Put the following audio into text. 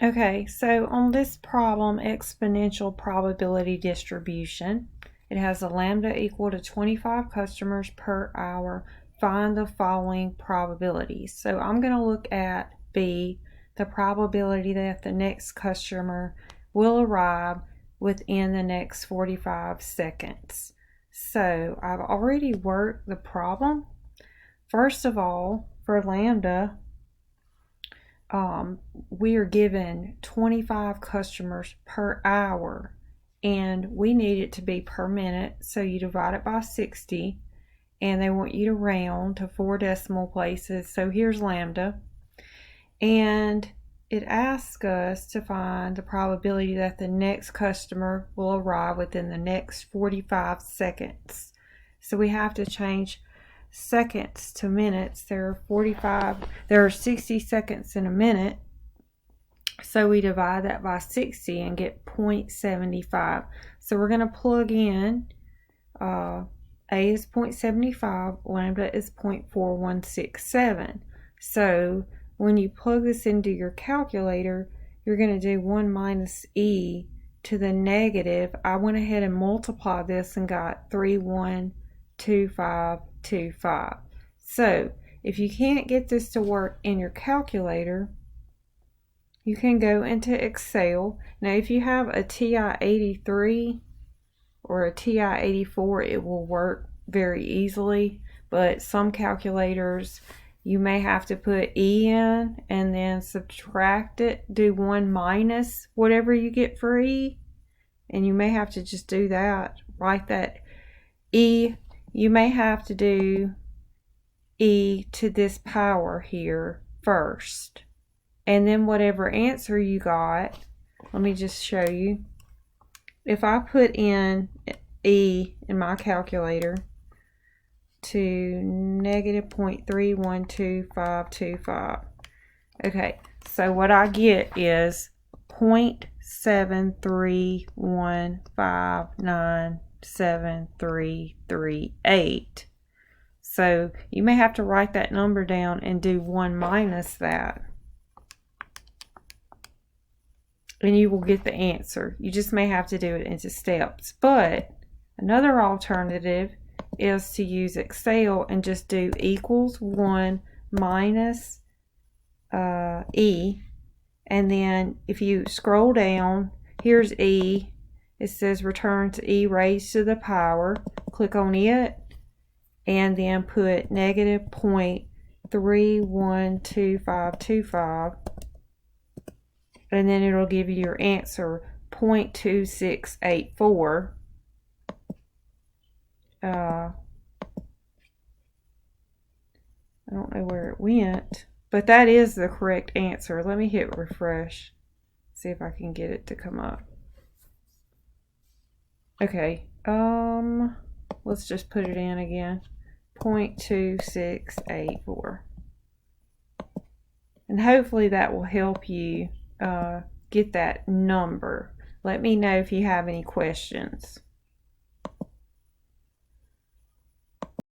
Okay, so on this problem, exponential probability distribution, it has a lambda equal to 25 customers per hour. Find the following probabilities. So I'm going to look at B, the probability that the next customer will arrive within the next 45 seconds. So I've already worked the problem. First of all, for lambda, we are given 25 customers per hour, and we need it to be per minute, so you divide it by 60, and they want you to round to 4 decimal places. So here's lambda, and it asks us to find the probability that the next customer will arrive within the next 45 seconds. So we have to change seconds to minutes. There are 60 seconds in a minute. So we divide that by 60 and get 0.75. So we're going to plug in A is 0.75, lambda is 0.4167. So when you plug this into your calculator, you're going to do 1 minus e to the negative. I went ahead and multiplied this and got 312525. So if you can't get this to work in your calculator, you can go into Excel. Now if you have a TI-83 or a TI-84, it will work very easily, but some calculators you may have to put E in and then subtract it, do 1 minus whatever you get for E, and you may have to just do that, write that E. You may have to do E to this power here first, and then whatever answer you got, let me just show you. If I put in E in my calculator to negative 0.312525, okay, so what I get is 0.731597338. So you may have to write that number down and do 1 minus that, and you will get the answer. You just may have to do it into steps. But another alternative is to use Excel and just do equals 1 minus E. And then if you scroll down, here's E. It says return to E raised to the power. Click on it and then put negative 0.312525. And then it'll give you your answer, 0.2684. I don't know where it went, but that is the correct answer. Let me hit refresh, see if I can get it to come up. Okay, let's just put it in again, 0.2684. And hopefully that will help you get that number. Let me know if you have any questions.